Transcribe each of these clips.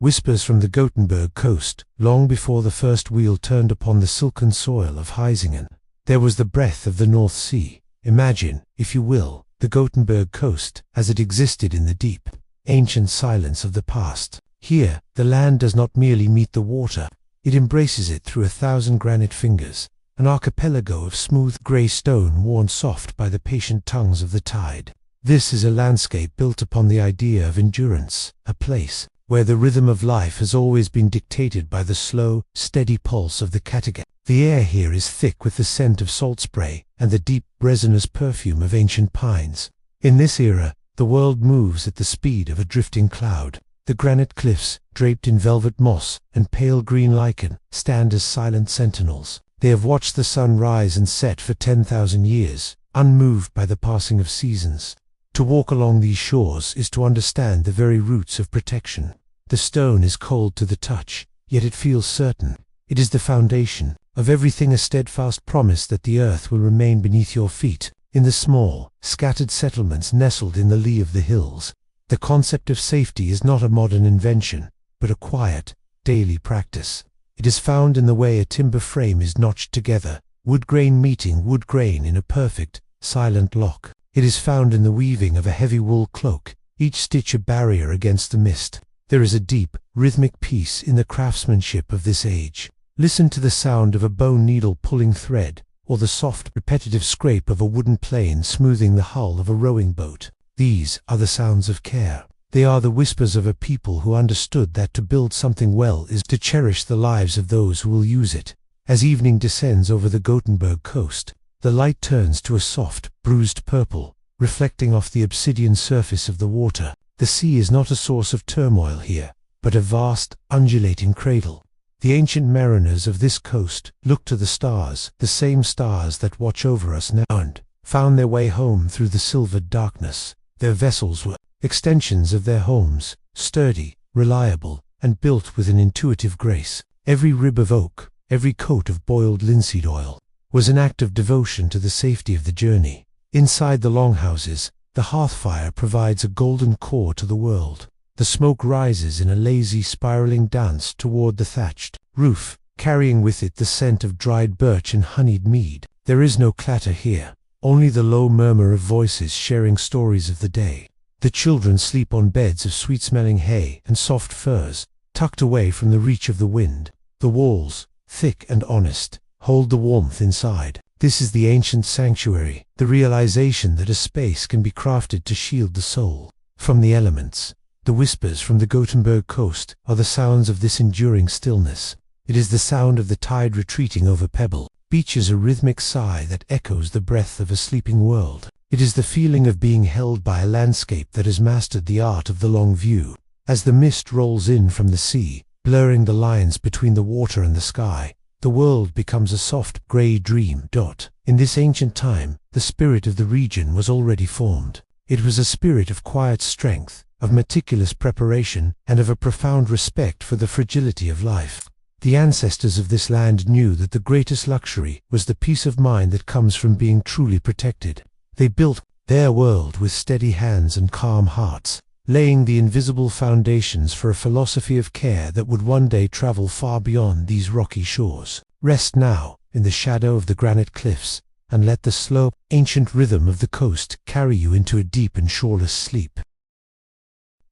Whispers from the Gothenburg coast, long before the first wheel turned upon the silken soil of Hisingen. There was the breath of the North Sea. Imagine, if you will, the Gothenburg coast as it existed in the deep, ancient silence of the past. Here, the land does not merely meet the water, it embraces it through 1,000 granite fingers, an archipelago of smooth grey stone worn soft by the patient tongues of the tide. This is a landscape built upon the idea of endurance, a place where the rhythm of life has always been dictated by the slow, steady pulse of the Kattegat. The air here is thick with the scent of salt spray and the deep, resinous perfume of ancient pines. In this era, the world moves at the speed of a drifting cloud. The granite cliffs, draped in velvet moss and pale green lichen, stand as silent sentinels. They have watched the sun rise and set for 10,000 years, unmoved by the passing of seasons. To walk along these shores is to understand the very roots of protection. The stone is cold to the touch, yet it feels certain. It is the foundation of everything, a steadfast promise that the earth will remain beneath your feet. In the small, scattered settlements nestled in the lee of the hills, the concept of safety is not a modern invention, but a quiet, daily practice. It is found in the way a timber frame is notched together, wood grain meeting wood grain in a perfect, silent lock. It is found in the weaving of a heavy wool cloak, each stitch a barrier against the mist. There is a deep, rhythmic peace in the craftsmanship of this age. Listen to the sound of a bone needle pulling thread, or the soft, repetitive scrape of a wooden plane smoothing the hull of a rowing boat. These are the sounds of care. They are the whispers of a people who understood that to build something well is to cherish the lives of those who will use it. As evening descends over the Gothenburg coast, the light turns to a soft, bruised purple, reflecting off the obsidian surface of the water. The sea is not a source of turmoil here, but a vast, undulating cradle. The ancient mariners of this coast looked to the stars, the same stars that watch over us now, and found their way home through the silvered darkness. Their vessels were extensions of their homes, sturdy, reliable, and built with an intuitive grace. Every rib of oak, every coat of boiled linseed oil, was an act of devotion to the safety of the journey. Inside the longhouses, the hearth fire provides a golden core to the world. The smoke rises in a lazy, spiraling dance toward the thatched roof, carrying with it the scent of dried birch and honeyed mead. There is no clatter here, only the low murmur of voices sharing stories of the day. The children sleep on beds of sweet-smelling hay and soft furs, tucked away from the reach of the wind. The walls, thick and honest, hold the warmth inside. This is the ancient sanctuary, the realization that a space can be crafted to shield the soul from the elements. The whispers from the Gothenburg coast are the sounds of this enduring stillness. It is the sound of the tide retreating over pebble beaches, a rhythmic sigh that echoes the breath of a sleeping world. It is the feeling of being held by a landscape that has mastered the art of the long view. As the mist rolls in from the sea, blurring the lines between the water and the sky, the world becomes a soft, grey dream. In this ancient time, the spirit of the region was already formed. It was a spirit of quiet strength, of meticulous preparation, and of a profound respect for the fragility of life. The ancestors of this land knew that the greatest luxury was the peace of mind that comes from being truly protected. They built their world with steady hands and calm hearts, laying the invisible foundations for a philosophy of care that would one day travel far beyond these rocky shores. Rest now in the shadow of the granite cliffs, and let the slow, ancient rhythm of the coast carry you into a deep and shoreless sleep.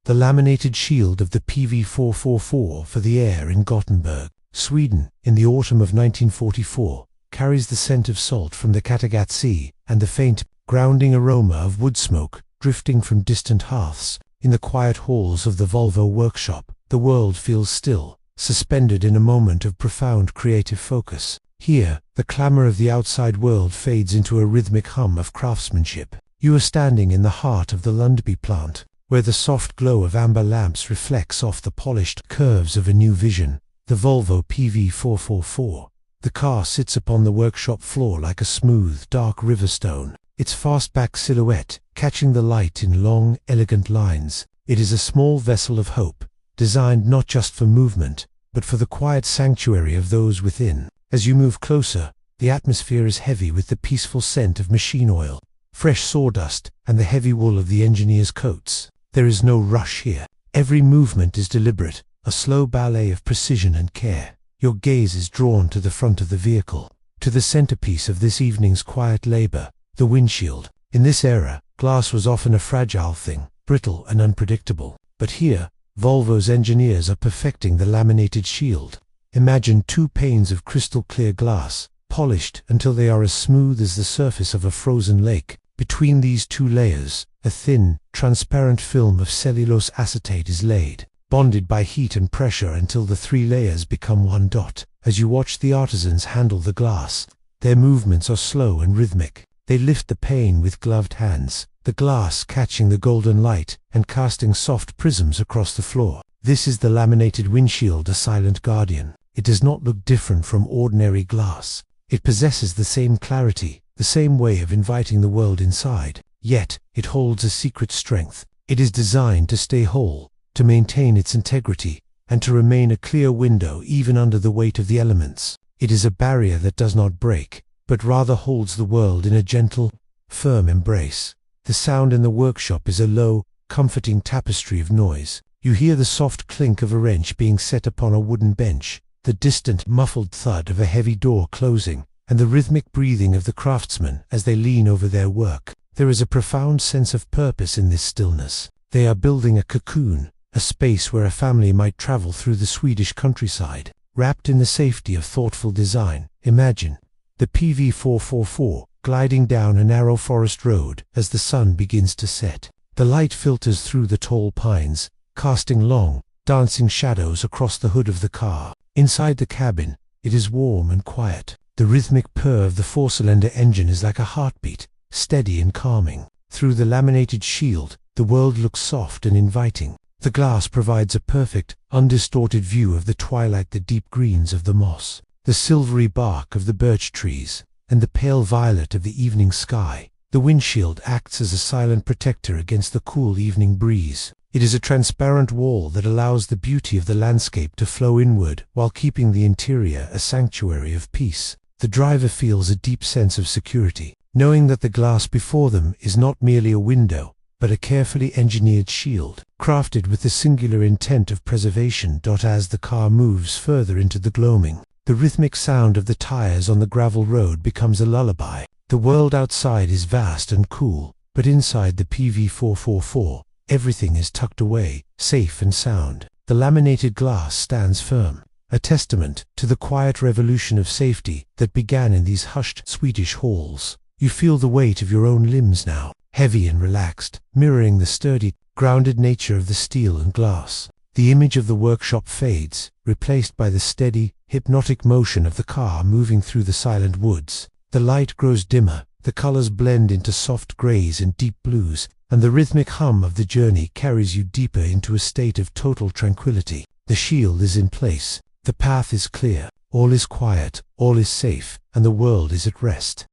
The laminated shield of the PV444 for the air in Gothenburg, Sweden, in the autumn of 1944, carries the scent of salt from the Kattegat Sea and the faint, grounding aroma of wood smoke drifting from distant hearths. In the quiet halls of the Volvo workshop, the world feels still, suspended in a moment of profound creative focus. Here, the clamor of the outside world fades into a rhythmic hum of craftsmanship. You are standing in the heart of the Lundby plant, where the soft glow of amber lamps reflects off the polished curves of a new vision, the Volvo PV444. The car sits upon the workshop floor like a smooth, dark river stone, its fastback silhouette catching the light in long, elegant lines. It is a small vessel of hope, designed not just for movement, but for the quiet sanctuary of those within. As you move closer, the atmosphere is heavy with the peaceful scent of machine oil, fresh sawdust, and the heavy wool of the engineer's coats. There is no rush here. Every movement is deliberate, a slow ballet of precision and care. Your gaze is drawn to the front of the vehicle, to the centerpiece of this evening's quiet labor, the windshield. In this era, glass was often a fragile thing, brittle and unpredictable. But here, Volvo's engineers are perfecting the laminated shield. Imagine 2 panes of crystal clear glass, polished until they are as smooth as the surface of a frozen lake. Between these 2 layers, a thin, transparent film of cellulose acetate is laid, bonded by heat and pressure until the 3 layers become one dot. As you watch the artisans handle the glass, their movements are slow and rhythmic. They lift the pane with gloved hands, the glass catching the golden light and casting soft prisms across the floor. This is the laminated windshield, a silent guardian. It does not look different from ordinary glass. It possesses the same clarity, the same way of inviting the world inside. Yet, it holds a secret strength. It is designed to stay whole, to maintain its integrity, and to remain a clear window even under the weight of the elements. It is a barrier that does not break, but rather holds the world in a gentle, firm embrace. The sound in the workshop is a low, comforting tapestry of noise. You hear the soft clink of a wrench being set upon a wooden bench, the distant, muffled thud of a heavy door closing, and the rhythmic breathing of the craftsmen as they lean over their work. There is a profound sense of purpose in this stillness. They are building a cocoon, a space where a family might travel through the Swedish countryside, wrapped in the safety of thoughtful design. Imagine the PV444 gliding down a narrow forest road as the sun begins to set. The light filters through the tall pines, casting long, dancing shadows across the hood of the car. Inside the cabin, it is warm and quiet. The rhythmic purr of the 4-cylinder engine is like a heartbeat, steady and calming. Through the laminated shield, the world looks soft and inviting. The glass provides a perfect, undistorted view of the twilight, the deep greens of the moss, the silvery bark of the birch trees, and the pale violet of the evening sky. The windshield acts as a silent protector against the cool evening breeze. It is a transparent wall that allows the beauty of the landscape to flow inward while keeping the interior a sanctuary of peace. The driver feels a deep sense of security, knowing that the glass before them is not merely a window, but a carefully engineered shield, crafted with the singular intent of preservation. As the car moves further into the gloaming, the rhythmic sound of the tires on the gravel road becomes a lullaby. The world outside is vast and cool, but inside the PV444, everything is tucked away, safe and sound. The laminated glass stands firm, a testament to the quiet revolution of safety that began in these hushed Swedish halls. You feel the weight of your own limbs now, heavy and relaxed, mirroring the sturdy, grounded nature of the steel and glass. The image of the workshop fades, replaced by the steady, hypnotic motion of the car moving through the silent woods. The light grows dimmer, the colors blend into soft grays and deep blues, and the rhythmic hum of the journey carries you deeper into a state of total tranquility. The shield is in place, the path is clear, all is quiet, all is safe, and the world is at rest.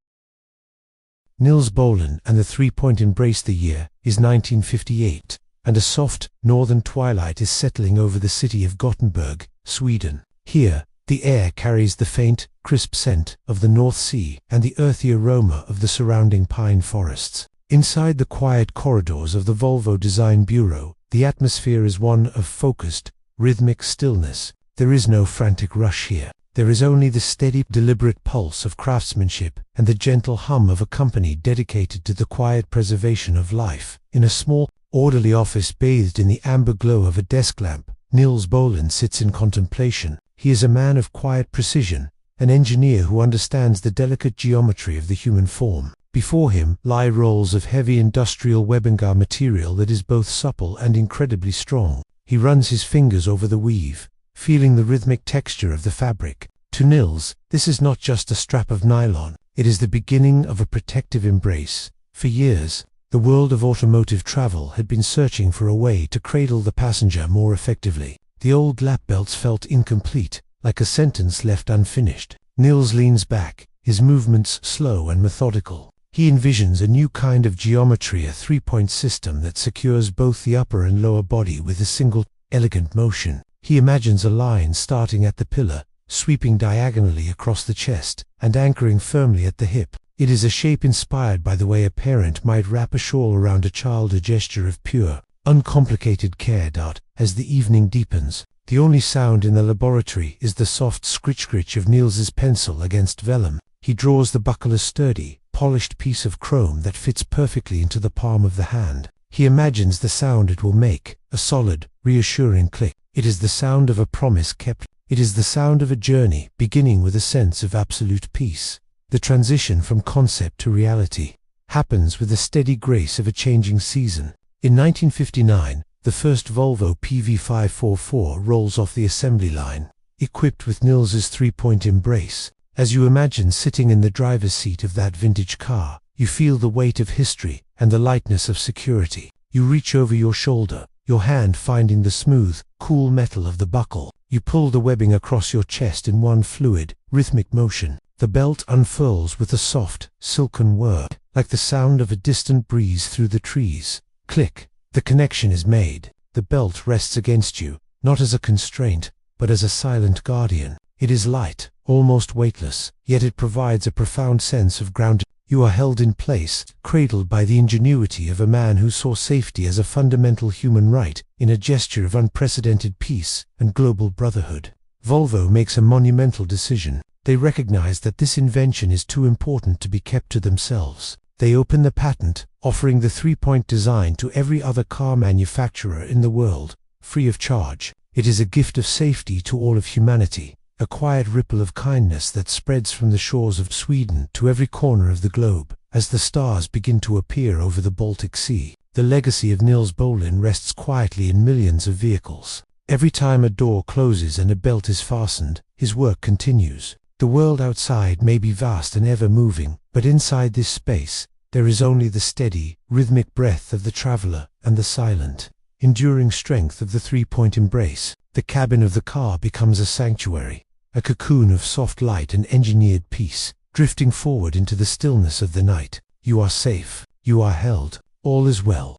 Nils Bohlin and the 3-point embrace. The year is 1958, and a soft, northern twilight is settling over the city of Gothenburg, Sweden. Here, the air carries the faint, crisp scent of the North Sea and the earthy aroma of the surrounding pine forests. Inside the quiet corridors of the Volvo Design Bureau, the atmosphere is one of focused, rhythmic stillness. There is no frantic rush here. There is only the steady, deliberate pulse of craftsmanship and the gentle hum of a company dedicated to the quiet preservation of life. In a small, orderly office bathed in the amber glow of a desk lamp, Nils Bohlin sits in contemplation. He is a man of quiet precision, an engineer who understands the delicate geometry of the human form. Before him lie rolls of heavy industrial webengar material that is both supple and incredibly strong. He runs his fingers over the weave, feeling the rhythmic texture of the fabric. To Nils, this is not just a strap of nylon, it is the beginning of a protective embrace. For years, the world of automotive travel had been searching for a way to cradle the passenger more effectively. The old lap belts felt incomplete, like a sentence left unfinished. Nils leans back, his movements slow and methodical. He envisions a new kind of geometry, a 3-point system that secures both the upper and lower body with a single, elegant motion. He imagines a line starting at the pillar, sweeping diagonally across the chest, and anchoring firmly at the hip. It is a shape inspired by the way a parent might wrap a shawl around a child, a gesture of pure, uncomplicated care. As the evening deepens, The only sound in the laboratory is the soft scritch-scritch of Niels's pencil against vellum. He draws the buckle, a sturdy, polished piece of chrome that fits perfectly into the palm of the hand. He imagines the sound it will make, a solid, reassuring click. It is the sound of a promise kept. It is the sound of a journey beginning with a sense of absolute peace. The transition from concept to reality happens with the steady grace of a changing season. In 1959, the first Volvo PV544 rolls off the assembly line, equipped with Niels's three-point embrace. As you imagine sitting in the driver's seat of that vintage car, you feel the weight of history and the lightness of security. You reach over your shoulder, your hand finding the smooth, cool metal of the buckle. You pull the webbing across your chest in one fluid, rhythmic motion. The belt unfurls with a soft, silken whir, like the sound of a distant breeze through the trees. Click. The connection is made. The belt rests against you, not as a constraint, but as a silent guardian. It is light, almost weightless, yet it provides a profound sense of grounding. You are held in place, cradled by the ingenuity of a man who saw safety as a fundamental human right, in a gesture of unprecedented peace and global brotherhood. Volvo makes a monumental decision. They recognize that this invention is too important to be kept to themselves. They open the patent, offering the three-point design to every other car manufacturer in the world, free of charge. It is a gift of safety to all of humanity, a quiet ripple of kindness that spreads from the shores of Sweden to every corner of the globe. As the stars begin to appear over the Baltic Sea, the legacy of Niels Bolin rests quietly in millions of vehicles. Every time a door closes and a belt is fastened, his work continues. The world outside may be vast and ever-moving, but inside this space, there is only the steady, rhythmic breath of the traveler and the silent, enduring strength of the three-point embrace. The cabin of the car becomes a sanctuary, a cocoon of soft light and engineered peace, drifting forward into the stillness of the night. You are safe, you are held, all is well.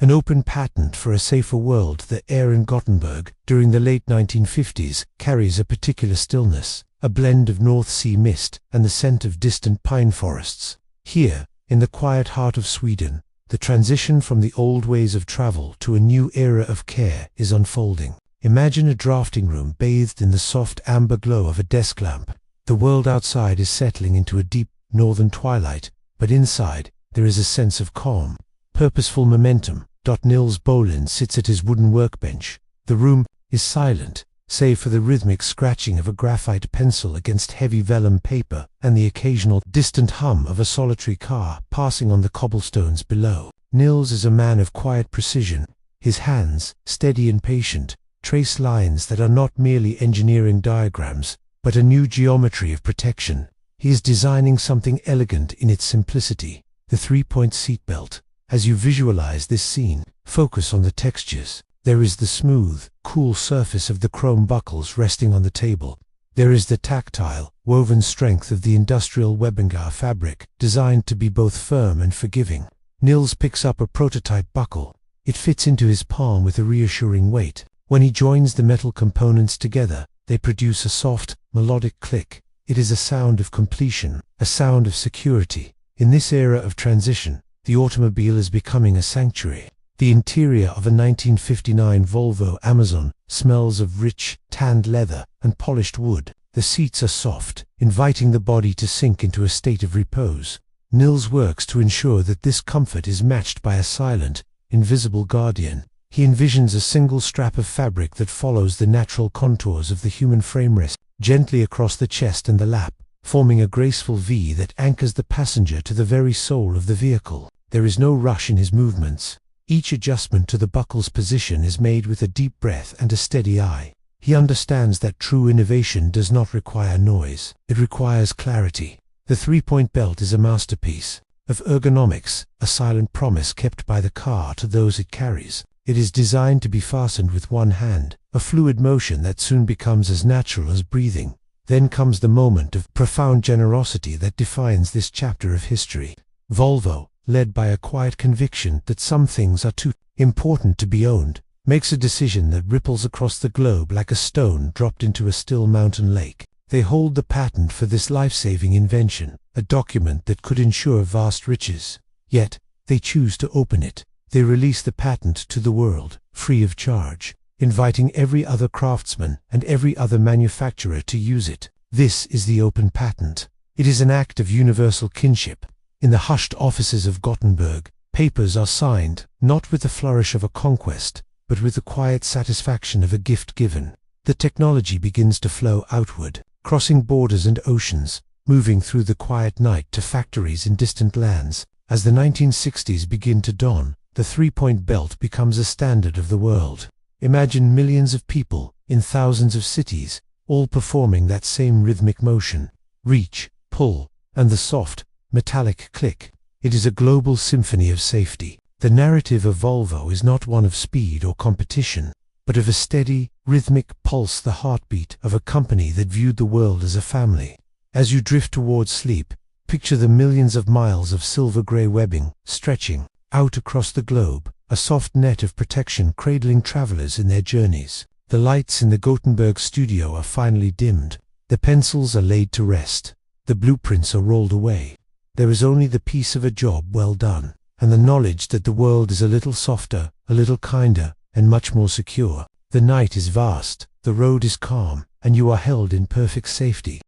An open patent for a safer world. The air in Gothenburg, during the late 1950s, carries a particular stillness, a blend of North Sea mist and the scent of distant pine forests. Here, in the quiet heart of Sweden, the transition from the old ways of travel to a new era of care is unfolding. Imagine a drafting room bathed in the soft amber glow of a desk lamp. The world outside is settling into a deep, northern twilight, but inside, there is a sense of calm, purposeful momentum. Niels Bolin sits at his wooden workbench. The room is silent, save for the rhythmic scratching of a graphite pencil against heavy vellum paper and the occasional distant hum of a solitary car passing on the cobblestones below. Niels is a man of quiet precision. His hands, steady and patient, trace lines that are not merely engineering diagrams, but a new geometry of protection. He is designing something elegant in its simplicity, the three-point seatbelt. As you visualize this scene, focus on the textures. There is the smooth, cool surface of the chrome buckles resting on the table. There is the tactile, woven strength of the industrial Webinger fabric, designed to be both firm and forgiving. Niels picks up a prototype buckle. It fits into his palm with a reassuring weight. When he joins the metal components together, they produce a soft, melodic click. It is a sound of completion, a sound of security. In this era of transition, the automobile is becoming a sanctuary. The interior of a 1959 Volvo Amazon smells of rich, tanned leather and polished wood. The seats are soft, inviting the body to sink into a state of repose. Niels works to ensure that this comfort is matched by a silent, invisible guardian. He envisions a single strap of fabric that follows the natural contours of the human framerest, gently across the chest and the lap, forming a graceful V that anchors the passenger to the very soul of the vehicle. There is no rush in his movements. Each adjustment to the buckle's position is made with a deep breath and a steady eye. He understands that true innovation does not require noise. It requires clarity. The three-point belt is a masterpiece of ergonomics, a silent promise kept by the car to those it carries. It is designed to be fastened with one hand, a fluid motion that soon becomes as natural as breathing. Then comes the moment of profound generosity that defines this chapter of history. Volvo, led by a quiet conviction that some things are too important to be owned, makes a decision that ripples across the globe like a stone dropped into a still mountain lake. They hold the patent for this life-saving invention, a document that could ensure vast riches. Yet, they choose to open it. They release the patent to the world, free of charge. inviting every other craftsman and every other manufacturer to use it. This is the open patent. It is an act of universal kinship. In the hushed offices of Gothenburg, papers are signed, not with the flourish of a conquest, but with the quiet satisfaction of a gift given. The technology begins to flow outward, crossing borders and oceans, moving through the quiet night to factories in distant lands. As the 1960s begin to dawn, the three-point belt becomes a standard of the world. Imagine millions of people, in thousands of cities, all performing that same rhythmic motion. Reach, pull, and the soft, metallic click. It is a global symphony of safety. The narrative of Volvo is not one of speed or competition, but of a steady, rhythmic pulse, the heartbeat of a company that viewed the world as a family. As you drift towards sleep, picture the millions of miles of silver-gray webbing stretching out across the globe, a soft net of protection cradling travelers in their journeys. The lights in the Gothenburg studio are finally dimmed. The pencils are laid to rest. The blueprints are rolled away. There is only the peace of a job well done, and the knowledge that the world is a little softer, a little kinder, and much more secure. The night is vast, the road is calm, and you are held in perfect safety.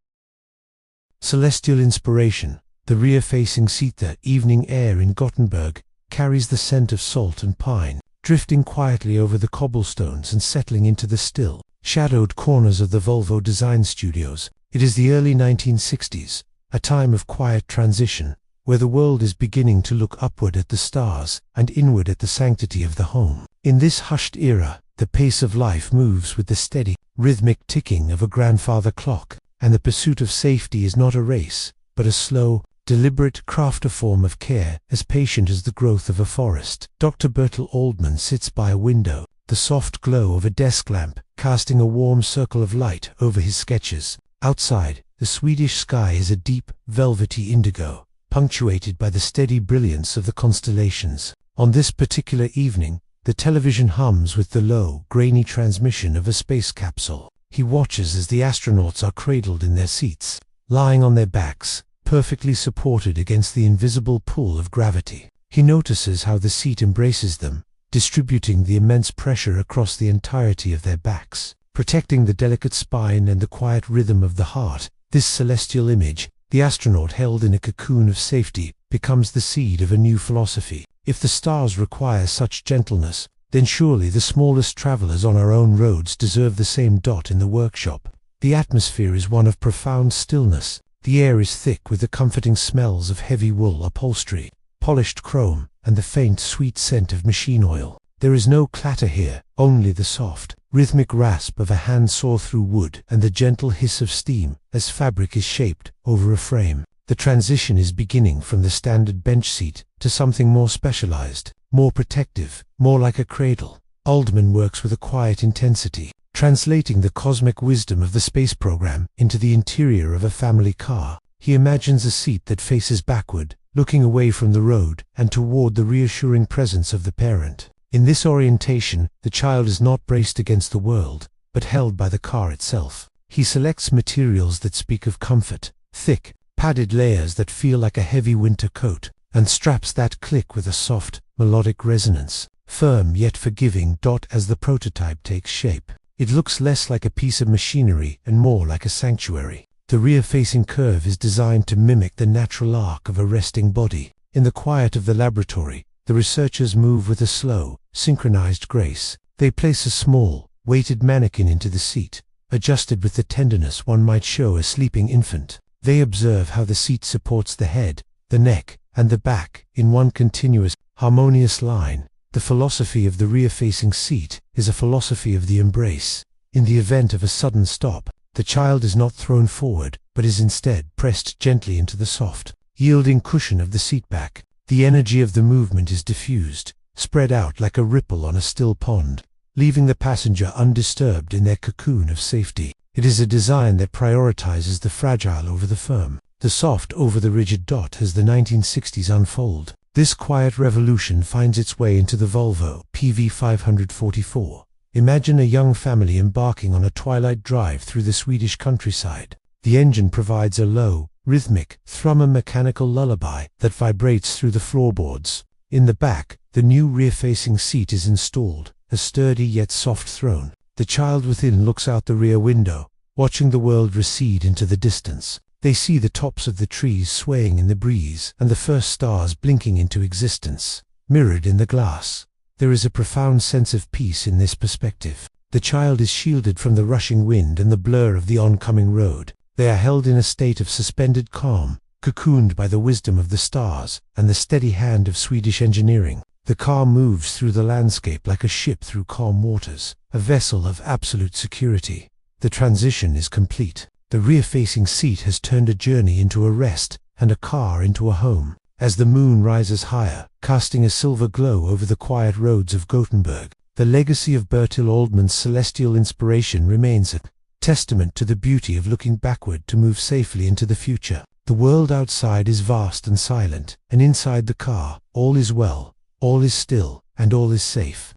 Celestial inspiration. The rear-facing seat. The evening air in Gothenburg carries the scent of salt and pine, drifting quietly over the cobblestones and settling into the still, shadowed corners of the Volvo design studios. It is the early 1960s, a time of quiet transition, where the world is beginning to look upward at the stars and inward at the sanctity of the home. In this hushed era, the pace of life moves with the steady, rhythmic ticking of a grandfather clock, and the pursuit of safety is not a race, but a slow, deliberate craft, a form of care as patient as the growth of a forest. Dr. Bertil Oldman sits by a window, the soft glow of a desk lamp casting a warm circle of light over his sketches. Outside, the Swedish sky is a deep, velvety indigo, punctuated by the steady brilliance of the constellations. On this particular evening, the television hums with the low, grainy transmission of a space capsule. He watches as the astronauts are cradled in their seats, lying on their backs, perfectly supported against the invisible pull of gravity. He notices how the seat embraces them, distributing the immense pressure across the entirety of their backs, protecting the delicate spine and the quiet rhythm of the heart. This celestial image, the astronaut held in a cocoon of safety, becomes the seed of a new philosophy. If the stars require such gentleness, then surely the smallest travelers on our own roads deserve the same dot in the workshop. The atmosphere is one of profound stillness. The air is thick with the comforting smells of heavy wool upholstery, polished chrome, and the faint, sweet scent of machine oil. There is no clatter here, only the soft, rhythmic rasp of a hand saw through wood and the gentle hiss of steam as fabric is shaped over a frame. The transition is beginning from the standard bench seat to something more specialized, more protective, more like a cradle. Oldman works with a quiet intensity, translating the cosmic wisdom of the space program into the interior of a family car. He imagines a seat that faces backward, looking away from the road and toward the reassuring presence of the parent. In this orientation, the child is not braced against the world, but held by the car itself. He selects materials that speak of comfort, thick, padded layers that feel like a heavy winter coat, and straps that click with a soft, melodic resonance, firm yet forgiving. As the prototype takes shape, it looks less like a piece of machinery and more like a sanctuary. The rear-facing curve is designed to mimic the natural arc of a resting body. In the quiet of the laboratory, the researchers move with a slow, synchronized grace. They place a small, weighted mannequin into the seat, adjusted with the tenderness one might show a sleeping infant. They observe how the seat supports the head, the neck, and the back in one continuous, harmonious line. The philosophy of the rear-facing seat is a philosophy of the embrace. In the event of a sudden stop, the child is not thrown forward, but is instead pressed gently into the soft, yielding cushion of the seat back. The energy of the movement is diffused, spread out like a ripple on a still pond, leaving the passenger undisturbed in their cocoon of safety. It is a design that prioritizes the fragile over the firm, the soft over the rigid. As the 1960s unfold, this quiet revolution finds its way into the Volvo PV 544. Imagine a young family embarking on a twilight drive through the Swedish countryside. The engine provides a low, rhythmic, thrum, a mechanical lullaby that vibrates through the floorboards. In the back, the new rear-facing seat is installed, a sturdy yet soft throne. The child within looks out the rear window, watching the world recede into the distance. They see the tops of the trees swaying in the breeze and the first stars blinking into existence, mirrored in the glass. There is a profound sense of peace in this perspective. The child is shielded from the rushing wind and the blur of the oncoming road. They are held in a state of suspended calm, cocooned by the wisdom of the stars and the steady hand of Swedish engineering. The car moves through the landscape like a ship through calm waters, a vessel of absolute security. The transition is complete. The rear-facing seat has turned a journey into a rest and a car into a home. As the moon rises higher, casting a silver glow over the quiet roads of Gothenburg, the legacy of Bertil Oldman's celestial inspiration remains a testament to the beauty of looking backward to move safely into the future. The world outside is vast and silent, and inside the car, all is well, all is still, and all is safe.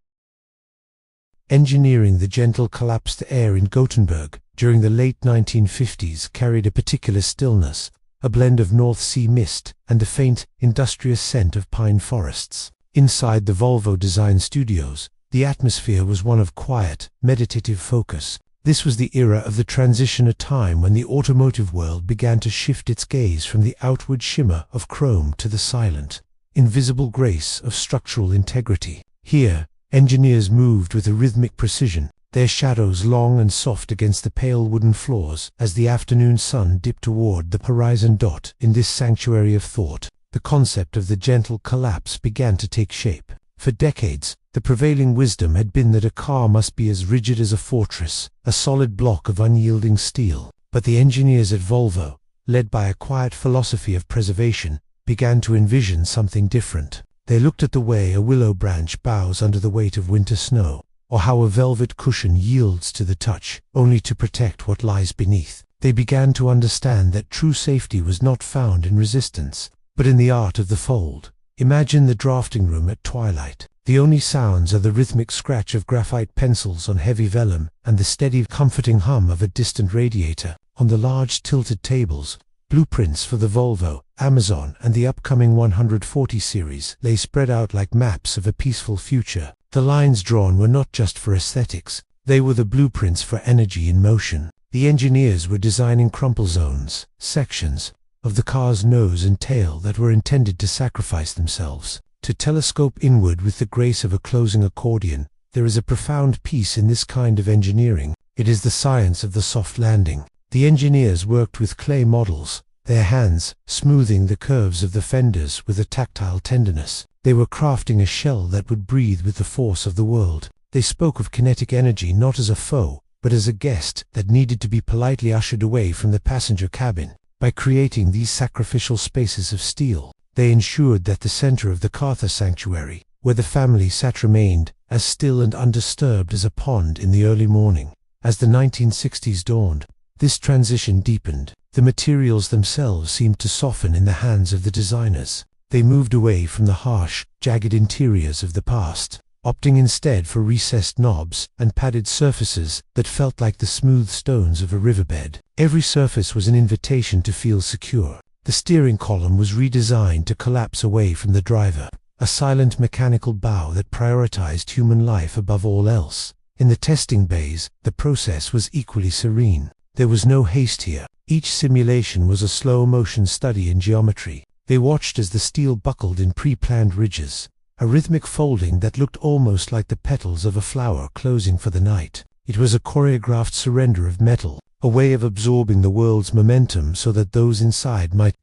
Engineering. The gentle collapsed air in Gothenburg during the late 1950s carried a particular stillness, a blend of North Sea mist and the faint, industrious scent of pine forests. Inside the Volvo design studios, the atmosphere was one of quiet, meditative focus. This was the era of the transition, a time when the automotive world began to shift its gaze from the outward shimmer of chrome to the silent, invisible grace of structural integrity. Here, engineers moved with a rhythmic precision, their shadows long and soft against the pale wooden floors as the afternoon sun dipped toward the horizon. In this sanctuary of thought, the concept of the gentle collapse began to take shape. For decades, the prevailing wisdom had been that a car must be as rigid as a fortress, a solid block of unyielding steel. But the engineers at Volvo, led by a quiet philosophy of preservation, began to envision something different. They looked at the way a willow branch bows under the weight of winter snow, or how a velvet cushion yields to the touch, only to protect what lies beneath. They began to understand that true safety was not found in resistance, but in the art of the fold. Imagine the drafting room at twilight. The only sounds are the rhythmic scratch of graphite pencils on heavy vellum and the steady, comforting hum of a distant radiator. On the large tilted tables, blueprints for the Volvo, Amazon, and the upcoming 140 series lay spread out like maps of a peaceful future. The lines drawn were not just for aesthetics, they were the blueprints for energy in motion. The engineers were designing crumple zones, sections of the car's nose and tail that were intended to sacrifice themselves, to telescope inward with the grace of a closing accordion. There is a profound peace in this kind of engineering. It is the science of the soft landing. The engineers worked with clay models, their hands smoothing the curves of the fenders with a tactile tenderness. They were crafting a shell that would breathe with the force of the world. They spoke of kinetic energy not as a foe, but as a guest that needed to be politely ushered away from the passenger cabin. By creating these sacrificial spaces of steel, they ensured that the center of the Cartha sanctuary, where the family sat, remained as still and undisturbed as a pond in the early morning. As the 1960s dawned, this transition deepened. The materials themselves seemed to soften in the hands of the designers. They moved away from the harsh, jagged interiors of the past, opting instead for recessed knobs and padded surfaces that felt like the smooth stones of a riverbed. Every surface was an invitation to feel secure. The steering column was redesigned to collapse away from the driver, a silent mechanical bow that prioritized human life above all else. In the testing bays, the process was equally serene. There was no haste here. Each simulation was a slow-motion study in geometry. They watched as the steel buckled in pre-planned ridges, a rhythmic folding that looked almost like the petals of a flower closing for the night. It was a choreographed surrender of metal, a way of absorbing the world's momentum so that those inside might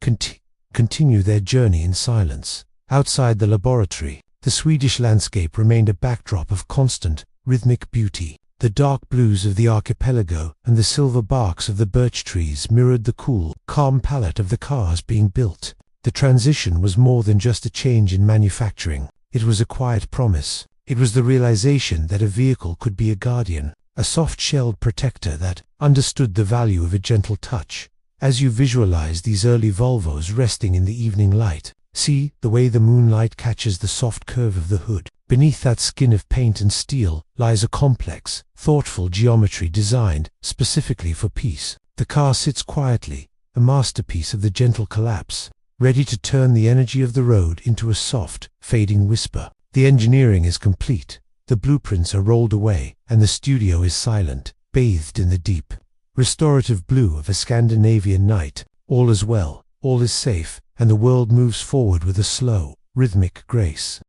continue their journey in silence. Outside the laboratory, the Swedish landscape remained a backdrop of constant, rhythmic beauty. The dark blues of the archipelago and the silver barks of the birch trees mirrored the cool, calm palette of the cars being built. The transition was more than just a change in manufacturing. It was a quiet promise. It was the realization that a vehicle could be a guardian, a soft-shelled protector that understood the value of a gentle touch. As you visualize these early Volvos resting in the evening light, see the way the moonlight catches the soft curve of the hood. Beneath that skin of paint and steel lies a complex, thoughtful geometry designed specifically for peace. The car sits quietly, a masterpiece of the gentle collapse, ready to turn the energy of the road into a soft, fading whisper. The engineering is complete. the blueprints are rolled away, and the studio is silent, bathed in the deep, restorative blue of a Scandinavian night. All is well, all is safe, and the world moves forward with a slow, rhythmic grace.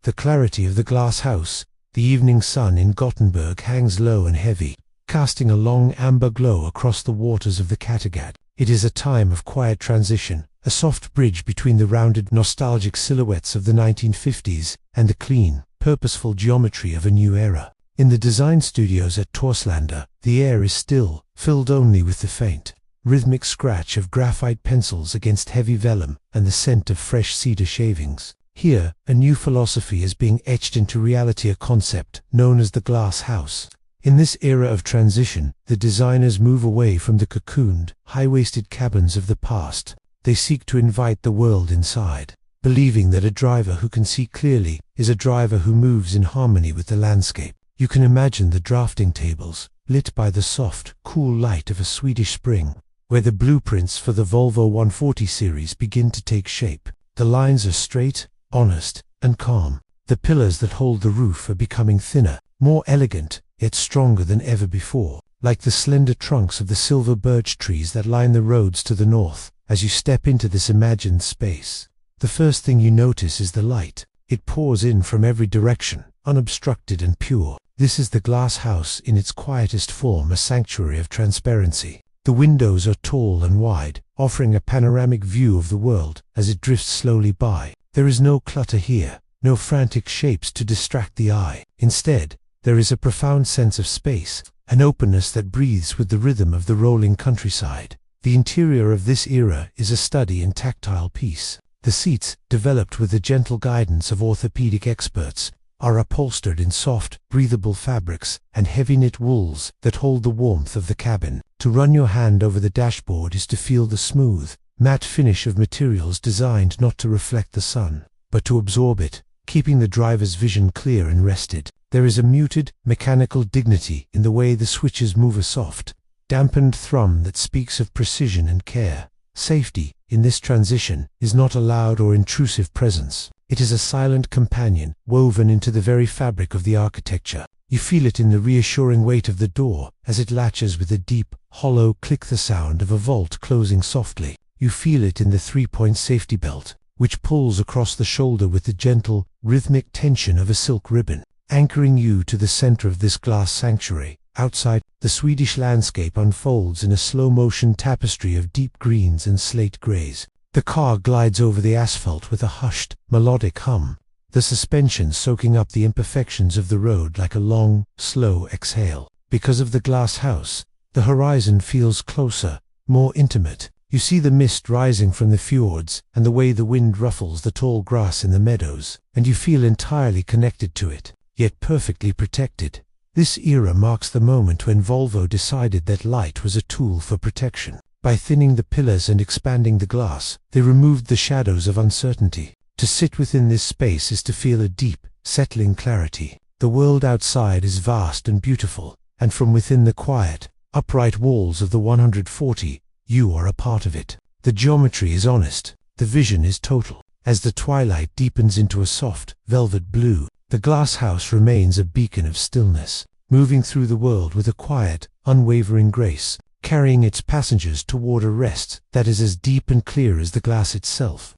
The clarity of the glass house. The evening sun in Gothenburg hangs low and heavy, casting a long amber glow across the waters of the Kattegat. It is a time of quiet transition, a soft bridge between the rounded, nostalgic silhouettes of the 1950s and the clean, purposeful geometry of a new era. In the design studios at Torslanda, the air is still, filled only with the faint, rhythmic scratch of graphite pencils against heavy vellum and the scent of fresh cedar shavings. Here, a new philosophy is being etched into reality, a concept known as the glass house. In this era of transition, the designers move away from the cocooned, high-waisted cabins of the past. They seek to invite the world inside, believing that a driver who can see clearly is a driver who moves in harmony with the landscape. You can imagine the drafting tables, lit by the soft, cool light of a Swedish spring, where the blueprints for the Volvo 140 series begin to take shape. The lines are straight, honest, and calm. The pillars that hold the roof are becoming thinner, more elegant, yet stronger than ever before, like the slender trunks of the silver birch trees that line the roads to the north. As you step into this imagined space, the first thing you notice is the light. It pours in from every direction, unobstructed and pure. This is the glass house in its quietest form, a sanctuary of transparency. The windows are tall and wide, offering a panoramic view of the world as it drifts slowly by. There is no clutter here, no frantic shapes to distract the eye. Instead, there is a profound sense of space, an openness that breathes with the rhythm of the rolling countryside. The interior of this era is a study in tactile peace. The seats, developed with the gentle guidance of orthopedic experts, are upholstered in soft, breathable fabrics and heavy-knit wools that hold the warmth of the cabin. To run your hand over the dashboard is to feel the smooth, matte finish of materials designed not to reflect the sun, but to absorb it, keeping the driver's vision clear and rested. There is a muted, mechanical dignity in the way the switches move, a soft, dampened thrum that speaks of precision and care. Safety, in this transition, is not a loud or intrusive presence. It is a silent companion, woven into the very fabric of the architecture. You feel it in the reassuring weight of the door, as it latches with a deep, hollow click, the sound of a vault closing softly. You feel it in the three-point safety belt, which pulls across the shoulder with the gentle, rhythmic tension of a silk ribbon, anchoring you to the center of this glass sanctuary. Outside, the Swedish landscape unfolds in a slow-motion tapestry of deep greens and slate grays. The car glides over the asphalt with a hushed, melodic hum, the suspension soaking up the imperfections of the road like a long, slow exhale. Because of the glass house, the horizon feels closer, more intimate. You see the mist rising from the fjords and the way the wind ruffles the tall grass in the meadows, and you feel entirely connected to it, yet perfectly protected. This era marks the moment when Volvo decided that light was a tool for protection. By thinning the pillars and expanding the glass, they removed the shadows of uncertainty. To sit within this space is to feel a deep, settling clarity. The world outside is vast and beautiful, and from within the quiet, upright walls of the 140, you are a part of it. The geometry is honest, the vision is total. As the twilight deepens into a soft, velvet blue, the glass house remains a beacon of stillness, moving through the world with a quiet, unwavering grace, carrying its passengers toward a rest that is as deep and clear as the glass itself.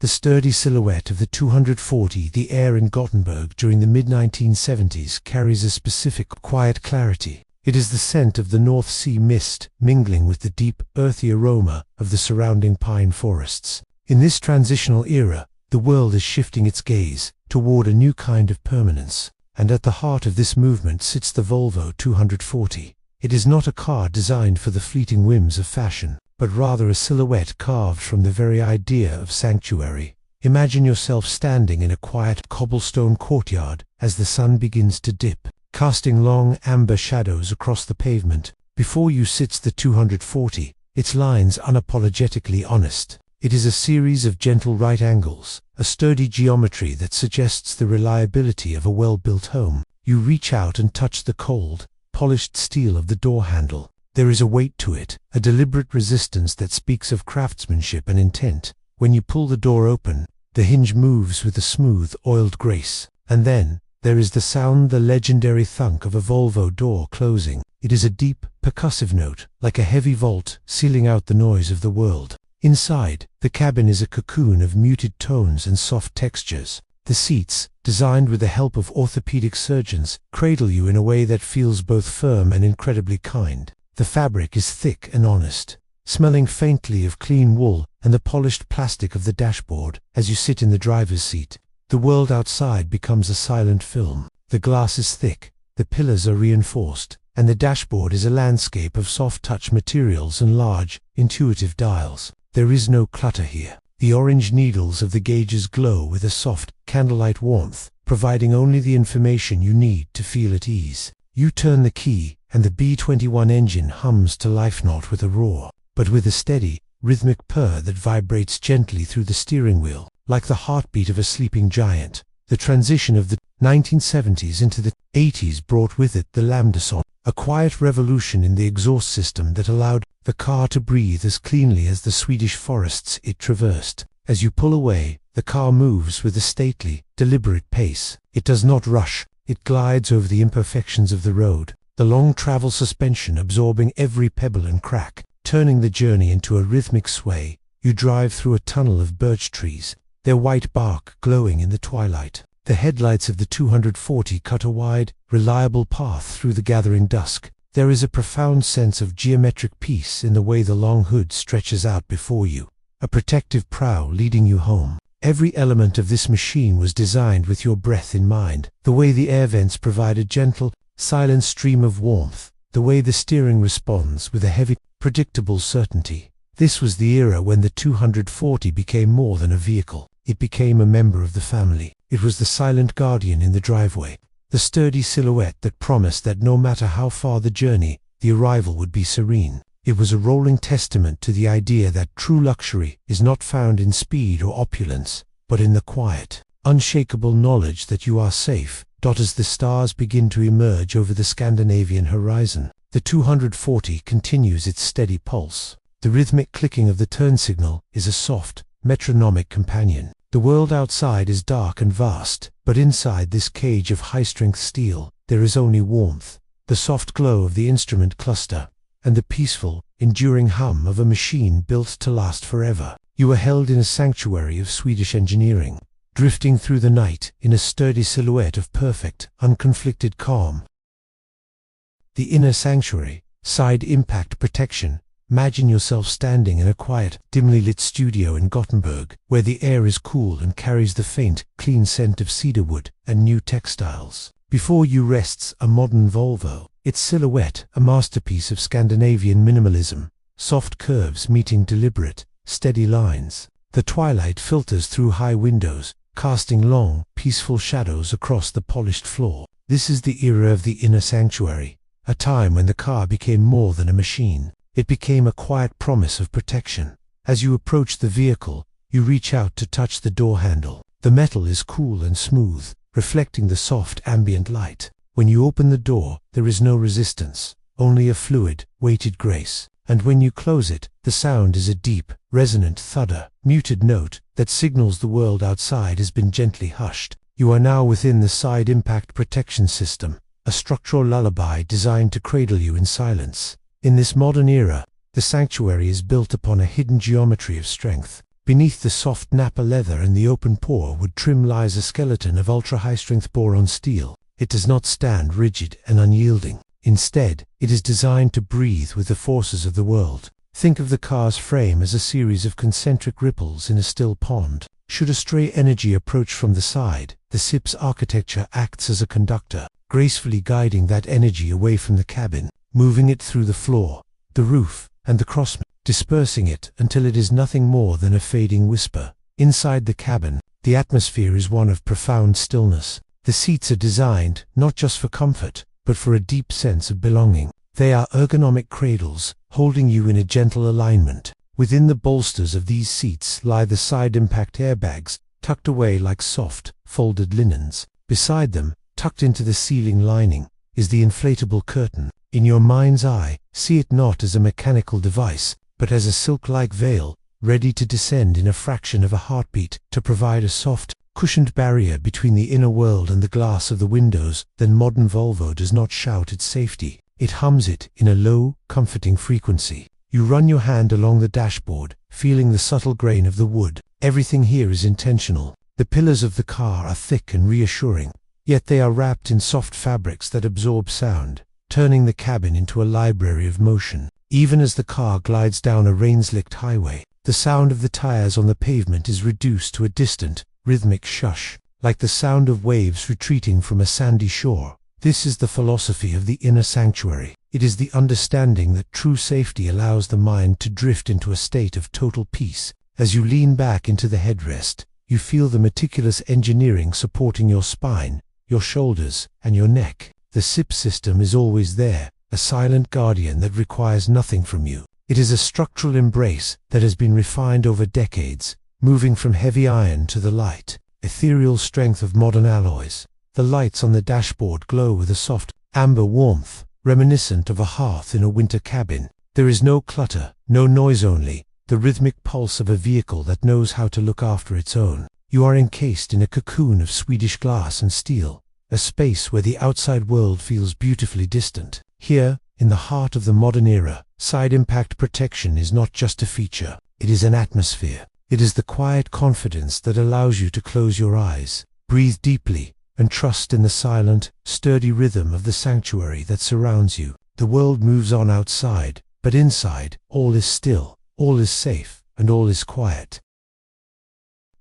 The sturdy silhouette of the 240, the air in Gothenburg during the mid-1970s, carries a specific, quiet clarity. It is the scent of the North Sea mist mingling with the deep, earthy aroma of the surrounding pine forests. In this transitional era, the world is shifting its gaze toward a new kind of permanence, and at the heart of this movement sits the Volvo 240. It is not a car designed for the fleeting whims of fashion, but rather a silhouette carved from the very idea of sanctuary. Imagine yourself standing in a quiet cobblestone courtyard as the sun begins to dip, casting long amber shadows across the pavement. Before you sits the 240, its lines unapologetically honest. It is a series of gentle right angles, a sturdy geometry that suggests the reliability of a well-built home. You reach out and touch the cold, polished steel of the door handle. There is a weight to it, a deliberate resistance that speaks of craftsmanship and intent. When you pull the door open, the hinge moves with a smooth, oiled grace, And then, there is the sound, the legendary thunk of a Volvo door closing. It is a deep, percussive note, like a heavy vault, sealing out the noise of the world. Inside, the cabin is a cocoon of muted tones and soft textures. The seats, designed with the help of orthopedic surgeons, cradle you in a way that feels both firm and incredibly kind. The fabric is thick and honest, smelling faintly of clean wool and the polished plastic of the dashboard. As you sit in the driver's seat, the world outside becomes a silent film. The glass is thick, the pillars are reinforced, and the dashboard is a landscape of soft-touch materials and large, intuitive dials. There is no clutter here. The orange needles of the gauges glow with a soft, candlelight warmth, providing only the information you need to feel at ease. You turn the key, and the B21 engine hums to life, not with a roar, but with a steady, rhythmic purr that vibrates gently through the steering wheel, like the heartbeat of a sleeping giant. The transition of the 1970s into the 80s brought with it the Lambda sound, a quiet revolution in the exhaust system that allowed the car to breathe as cleanly as the Swedish forests it traversed. As you pull away, the car moves with a stately, deliberate pace. It does not rush, it glides over the imperfections of the road, the long travel suspension absorbing every pebble and crack, turning the journey into a rhythmic sway. You drive through a tunnel of birch trees, their white bark glowing in the twilight. The headlights of the 240 cut a wide, reliable path through the gathering dusk. There is a profound sense of geometric peace in the way the long hood stretches out before you, a protective prow leading you home. Every element of this machine was designed with your breath in mind. The way the air vents provide a gentle, silent stream of warmth, the way the steering responds with a heavy, predictable certainty. This was the era when the 240 became more than a vehicle. It became a member of the family. It was the silent guardian in the driveway, the sturdy silhouette that promised that no matter how far the journey, the arrival would be serene. It was a rolling testament to the idea that true luxury is not found in speed or opulence, but in the quiet, unshakable knowledge that you are safe. As the stars begin to emerge over the Scandinavian horizon, the 240 continues its steady pulse. The rhythmic clicking of the turn signal is a soft, metronomic companion. The world outside is dark and vast, but inside this cage of high-strength steel, there is only warmth, the soft glow of the instrument cluster, and the peaceful, enduring hum of a machine built to last forever. You are held in a sanctuary of Swedish engineering, drifting through the night in a sturdy silhouette of perfect, unconflicted calm. The inner sanctuary, side impact protection. Imagine yourself standing in a quiet, dimly lit studio in Gothenburg, where the air is cool and carries the faint, clean scent of cedarwood and new textiles. Before you rests a modern Volvo, its silhouette a masterpiece of Scandinavian minimalism, soft curves meeting deliberate, steady lines. The twilight filters through high windows, casting long, peaceful shadows across the polished floor. This is the era of the inner sanctuary, a time when the car became more than a machine. It became a quiet promise of protection. As you approach the vehicle, you reach out to touch the door handle. The metal is cool and smooth, reflecting the soft ambient light. When you open the door, there is no resistance, only a fluid, weighted grace. And when you close it, the sound is a deep, resonant thudder, muted note that signals the world outside has been gently hushed. You are now within the side impact protection system, a structural lullaby designed to cradle you in silence. In this modern era, the sanctuary is built upon a hidden geometry of strength. Beneath the soft Napa leather and the open pore wood trim lies a skeleton of ultra-high-strength boron steel. It does not stand rigid and unyielding. Instead, it is designed to breathe with the forces of the world. Think of the car's frame as a series of concentric ripples in a still pond. Should a stray energy approach from the side, the ship's architecture acts as a conductor, gracefully guiding that energy away from the cabin, moving it through the floor, the roof, and the crossmen, dispersing it until it is nothing more than a fading whisper. Inside the cabin, the atmosphere is one of profound stillness. The seats are designed not just for comfort, but for a deep sense of belonging. They are ergonomic cradles, holding you in a gentle alignment. Within the bolsters of these seats lie the side impact airbags, tucked away like soft, folded linens. Beside them, tucked into the ceiling lining, is the inflatable curtain. In your mind's eye, see it not as a mechanical device, but as a silk-like veil, ready to descend in a fraction of a heartbeat to provide a soft, cushioned barrier between the inner world and the glass of the windows, then modern Volvo does not shout its safety. It hums it in a low, comforting frequency. You run your hand along the dashboard, feeling the subtle grain of the wood. Everything here is intentional. The pillars of the car are thick and reassuring, yet they are wrapped in soft fabrics that absorb sound, turning the cabin into a library of motion. Even as the car glides down a rain-slicked highway, the sound of the tires on the pavement is reduced to a distant, rhythmic shush, like the sound of waves retreating from a sandy shore. This is the philosophy of the inner sanctuary. It is the understanding that true safety allows the mind to drift into a state of total peace. As you lean back into the headrest, you feel the meticulous engineering supporting your spine, your shoulders, and your neck. The SIP system is always there, a silent guardian that requires nothing from you. It is a structural embrace that has been refined over decades, moving from heavy iron to the light, ethereal strength of modern alloys. The lights on the dashboard glow with a soft, amber warmth, reminiscent of a hearth in a winter cabin. There is no clutter, no noise, only the rhythmic pulse of a vehicle that knows how to look after its own. You are encased in a cocoon of Swedish glass and steel, a space where the outside world feels beautifully distant. Here, in the heart of the modern era, side impact protection is not just a feature, it is an atmosphere. It is the quiet confidence that allows you to close your eyes, breathe deeply, and trust in the silent, sturdy rhythm of the sanctuary that surrounds you. The world moves on outside, but inside, all is still, all is safe, and all is quiet.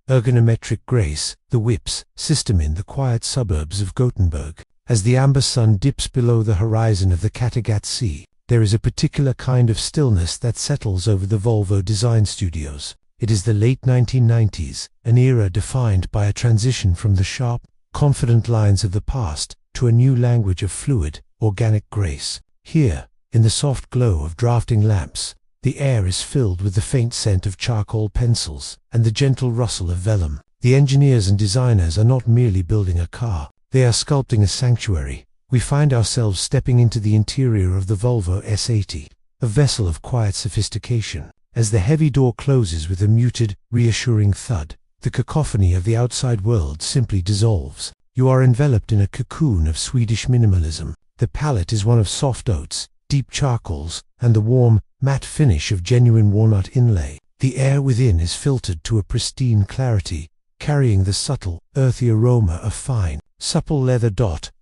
Ergonometric grace, the WIPS system in the quiet suburbs of Gothenburg. As the amber sun dips below the horizon of the Kattegat Sea, there is a particular kind of stillness that settles over the Volvo design studios. It is the late 1990s, an era defined by a transition from the sharp, confident lines of the past to a new language of fluid, organic grace. Here, in the soft glow of drafting lamps, the air is filled with the faint scent of charcoal pencils and the gentle rustle of vellum. The engineers and designers are not merely building a car, they are sculpting a sanctuary. We find ourselves stepping into the interior of the Volvo S80, a vessel of quiet sophistication. As the heavy door closes with a muted, reassuring thud, the cacophony of the outside world simply dissolves. You are enveloped in a cocoon of Swedish minimalism. The palette is one of soft oats, deep charcoals, and the warm, matte finish of genuine walnut inlay. The air within is filtered to a pristine clarity, carrying the subtle, earthy aroma of fine, supple leather.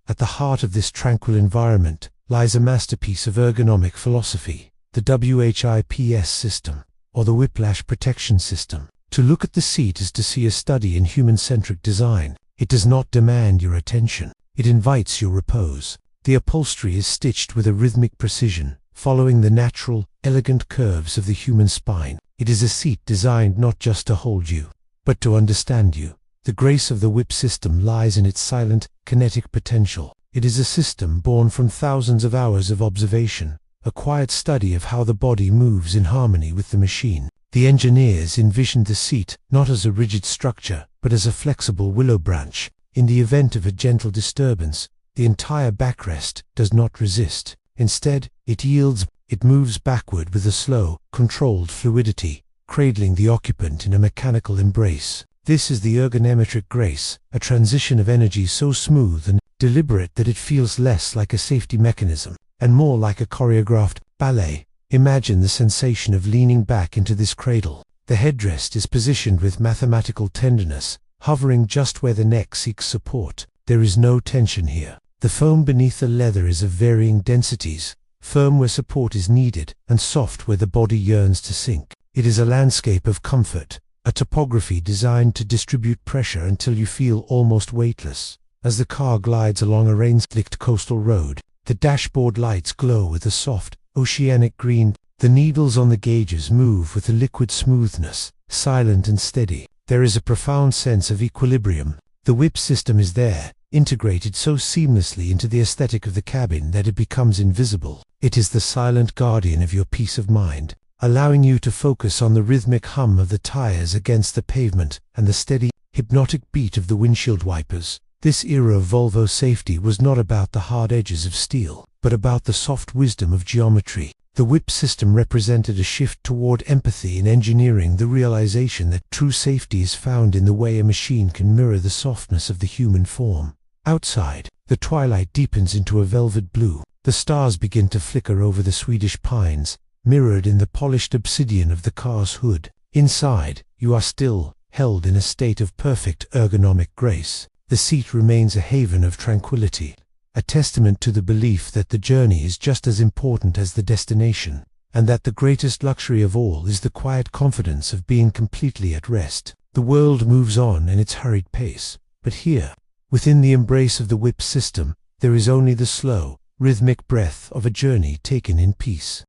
At the heart of this tranquil environment lies a masterpiece of ergonomic philosophy, the WHIPS system, or the Whiplash Protection System. To look at the seat is to see a study in human-centric design. It does not demand your attention, it invites your repose. The upholstery is stitched with a rhythmic precision, following the natural, elegant curves of the human spine. It is a seat designed not just to hold you, but to understand you. The grace of the WHIP system lies in its silent, kinetic potential. It is a system born from thousands of hours of observation, a quiet study of how the body moves in harmony with the machine. The engineers envisioned the seat not as a rigid structure, but as a flexible willow branch. In the event of a gentle disturbance, the entire backrest does not resist. Instead, it yields, it moves backward with a slow, controlled fluidity, cradling the occupant in a mechanical embrace. This is the ergonometric grace, a transition of energy so smooth and deliberate that it feels less like a safety mechanism, and more like a choreographed ballet. Imagine the sensation of leaning back into this cradle. The headrest is positioned with mathematical tenderness, hovering just where the neck seeks support. There is no tension here. The foam beneath the leather is of varying densities, firm where support is needed, and soft where the body yearns to sink. It is a landscape of comfort, a topography designed to distribute pressure until you feel almost weightless. As the car glides along a rain-slicked coastal road, the dashboard lights glow with a soft, oceanic green. The needles on the gauges move with a liquid smoothness, silent and steady. There is a profound sense of equilibrium. The WHIP system is there, integrated so seamlessly into the aesthetic of the cabin that it becomes invisible. It is the silent guardian of your peace of mind, allowing you to focus on the rhythmic hum of the tires against the pavement and the steady, hypnotic beat of the windshield wipers. This era of Volvo safety was not about the hard edges of steel, but about the soft wisdom of geometry. The whip system represented a shift toward empathy in engineering, the realization that true safety is found in the way a machine can mirror the softness of the human form. Outside, the twilight deepens into a velvet blue. The stars begin to flicker over the Swedish pines, mirrored in the polished obsidian of the car's hood. Inside, you are still held in a state of perfect ergonomic grace. The seat remains a haven of tranquility, a testament to the belief that the journey is just as important as the destination, and that the greatest luxury of all is the quiet confidence of being completely at rest. The world moves on in its hurried pace, but here, within the embrace of the whip system, there is only the slow, rhythmic breath of a journey taken in peace.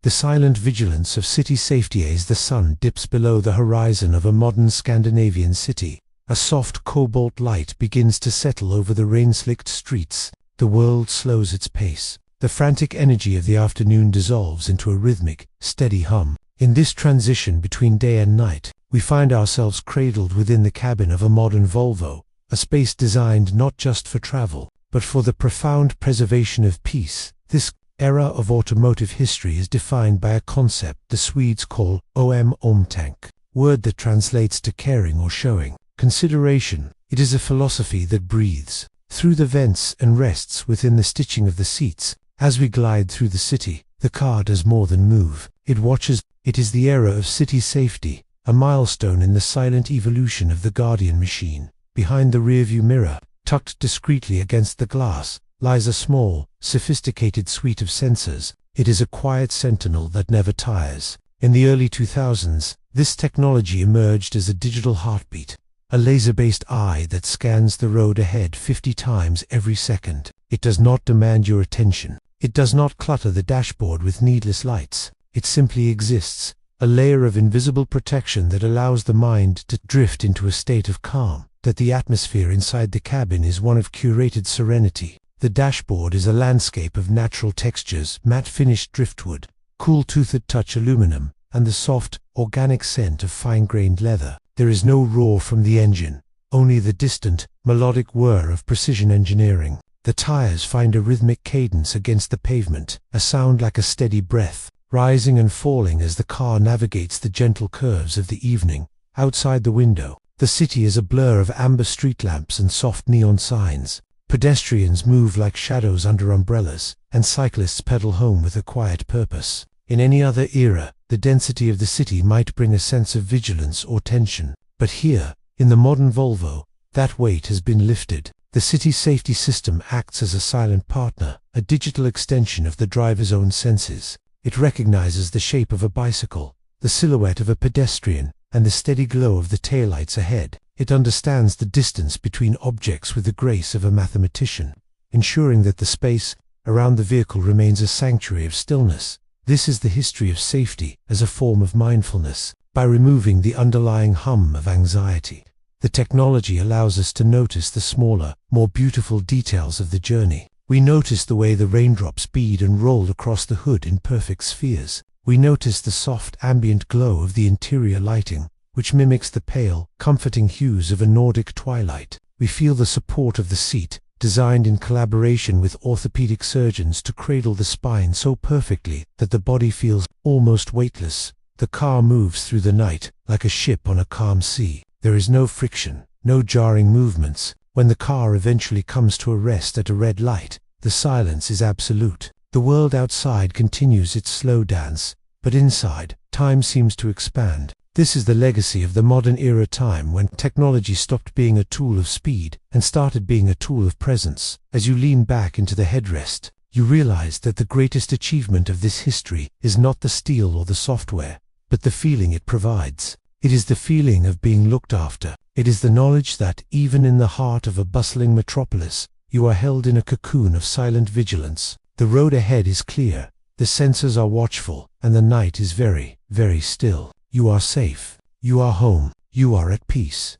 The silent vigilance of city safety as the sun dips below the horizon of a modern Scandinavian city. A soft cobalt light begins to settle over the rain-slicked streets. The world slows its pace. The frantic energy of the afternoon dissolves into a rhythmic, steady hum. In this transition between day and night, we find ourselves cradled within the cabin of a modern Volvo, a space designed not just for travel, but for the profound preservation of peace. This era of automotive history is defined by a concept the Swedes call omtanke, word that translates to caring or showing consideration. It is a philosophy that breathes through the vents and rests within the stitching of the seats. As we glide through the city, the car does more than move. It watches. It is the era of city safety, a milestone in the silent evolution of the guardian machine. Behind the rearview mirror, tucked discreetly against the glass, lies a small, sophisticated suite of sensors. It is a quiet sentinel that never tires. In the early 2000s, this technology emerged as a digital heartbeat, a laser-based eye that scans the road ahead 50 times every second. It does not demand your attention. It does not clutter the dashboard with needless lights. It simply exists, a layer of invisible protection that allows the mind to drift into a state of calm. That the atmosphere inside the cabin is one of curated serenity. The dashboard is a landscape of natural textures, matte-finished driftwood, cool-toothed touch aluminum, and the soft, organic scent of fine-grained leather. There is no roar from the engine, only the distant, melodic whir of precision engineering. The tires find a rhythmic cadence against the pavement, a sound like a steady breath, rising and falling as the car navigates the gentle curves of the evening. Outside the window, the city is a blur of amber street lamps and soft neon signs. Pedestrians move like shadows under umbrellas, and cyclists pedal home with a quiet purpose. In any other era, the density of the city might bring a sense of vigilance or tension. But here, in the modern Volvo, that weight has been lifted. The city safety system acts as a silent partner, a digital extension of the driver's own senses. It recognizes the shape of a bicycle, the silhouette of a pedestrian, and the steady glow of the taillights ahead. It understands the distance between objects with the grace of a mathematician, ensuring that the space around the vehicle remains a sanctuary of stillness. This is the history of safety as a form of mindfulness. By removing the underlying hum of anxiety, the technology allows us to notice the smaller, more beautiful details of the journey. We notice the way the raindrops bead and roll across the hood in perfect spheres. We notice the soft ambient glow of the interior lighting, which mimics the pale, comforting hues of a Nordic twilight. We feel the support of the seat, designed in collaboration with orthopedic surgeons to cradle the spine so perfectly that the body feels almost weightless. The car moves through the night like a ship on a calm sea. There is no friction, no jarring movements. When the car eventually comes to a rest at a red light, the silence is absolute. The world outside continues its slow dance, but inside, time seems to expand. This is the legacy of the modern era, time when technology stopped being a tool of speed and started being a tool of presence. As you lean back into the headrest, you realize that the greatest achievement of this history is not the steel or the software, but the feeling it provides. It is the feeling of being looked after. It is the knowledge that, even in the heart of a bustling metropolis, you are held in a cocoon of silent vigilance. The road ahead is clear, the sensors are watchful, and the night is very, very still. You are safe. You are home. You are at peace.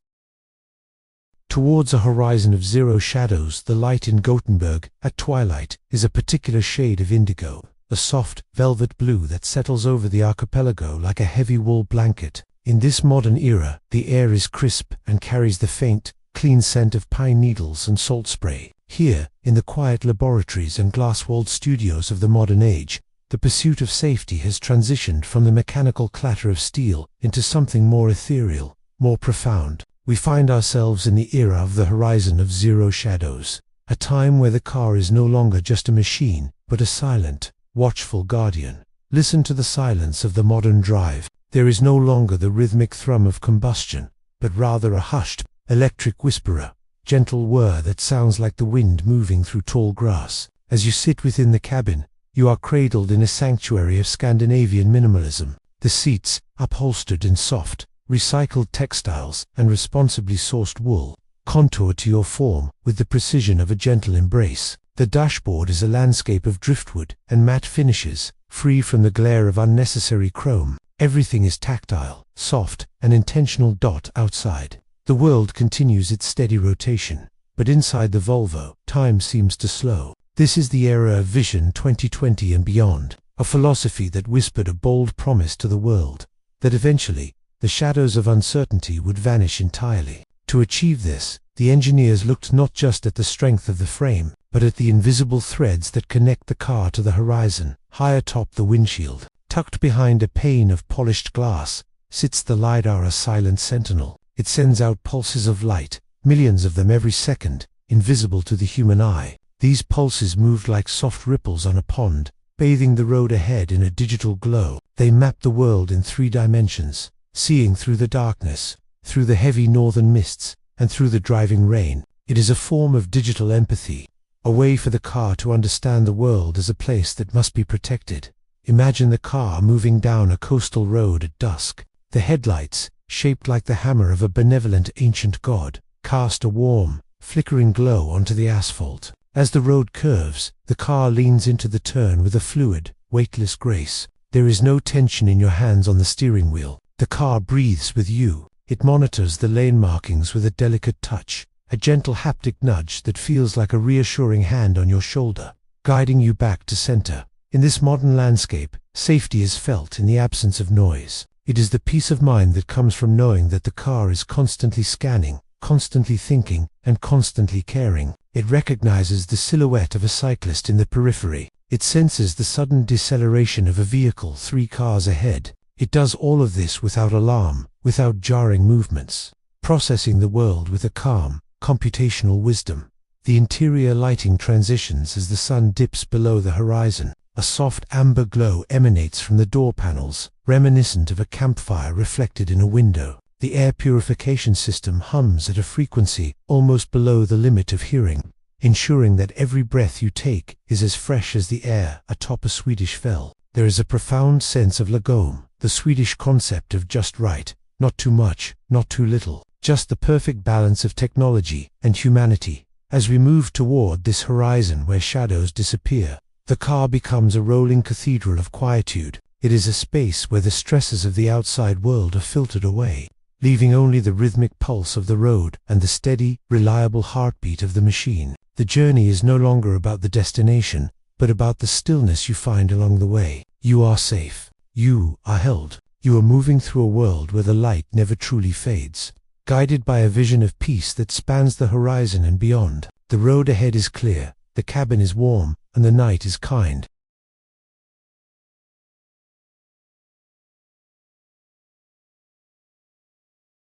Towards a horizon of zero shadows, the light in Gothenburg, at twilight, is a particular shade of indigo, a soft, velvet blue that settles over the archipelago like a heavy wool blanket. In this modern era, the air is crisp and carries the faint, clean scent of pine needles and salt spray. Here, in the quiet laboratories and glass-walled studios of the modern age, The pursuit of safety has transitioned from the mechanical clatter of steel into something more ethereal, more profound. We find ourselves in the era of the horizon of zero shadows, a time where the car is no longer just a machine, but a silent, watchful guardian. Listen to the silence of the modern drive. There is no longer the rhythmic thrum of combustion, but rather a hushed, electric whisperer, gentle whir that sounds like the wind moving through tall grass. As you sit within the cabin, you are cradled in a sanctuary of Scandinavian minimalism. The seats, upholstered in soft, recycled textiles and responsibly sourced wool, contour to your form with the precision of a gentle embrace. The dashboard is a landscape of driftwood and matte finishes, free from the glare of unnecessary chrome. Everything is tactile, soft, and intentional. Outside, the world continues its steady rotation, but inside the Volvo, time seems to slow. This is the era of Vision 2020 and beyond, a philosophy that whispered a bold promise to the world, that eventually, the shadows of uncertainty would vanish entirely. To achieve this, the engineers looked not just at the strength of the frame, but at the invisible threads that connect the car to the horizon. High atop the windshield, tucked behind a pane of polished glass, sits the LiDAR, a silent sentinel. It sends out pulses of light, millions of them every second, invisible to the human eye. These pulses moved like soft ripples on a pond, bathing the road ahead in a digital glow. They map the world in 3 dimensions, seeing through the darkness, through the heavy northern mists, and through the driving rain. It is a form of digital empathy, a way for the car to understand the world as a place that must be protected. Imagine the car moving down a coastal road at dusk. The headlights, shaped like the hammer of a benevolent ancient god, cast a warm, flickering glow onto the asphalt. As the road curves, the car leans into the turn with a fluid, weightless grace. There is no tension in your hands on the steering wheel. The car breathes with you. It monitors the lane markings with a delicate touch, a gentle haptic nudge that feels like a reassuring hand on your shoulder, guiding you back to center. In this modern landscape, safety is felt in the absence of noise. It is the peace of mind that comes from knowing that the car is constantly scanning, constantly thinking, and constantly caring. It recognizes the silhouette of a cyclist in the periphery. It senses the sudden deceleration of a vehicle 3 cars ahead. It does all of this without alarm, without jarring movements, processing the world with a calm, computational wisdom. The interior lighting transitions as the sun dips below the horizon. A soft amber glow emanates from the door panels, reminiscent of a campfire reflected in a window. The air purification system hums at a frequency almost below the limit of hearing, ensuring that every breath you take is as fresh as the air atop a Swedish fell. There is a profound sense of lagom, the Swedish concept of just right, not too much, not too little, just the perfect balance of technology and humanity. As we move toward this horizon where shadows disappear, the car becomes a rolling cathedral of quietude. It is a space where the stresses of the outside world are filtered away, leaving only the rhythmic pulse of the road and the steady, reliable heartbeat of the machine. The journey is no longer about the destination, but about the stillness you find along the way. You are safe. You are held. You are moving through a world where the light never truly fades, guided by a vision of peace that spans the horizon and beyond. The road ahead is clear, the cabin is warm, and the night is kind.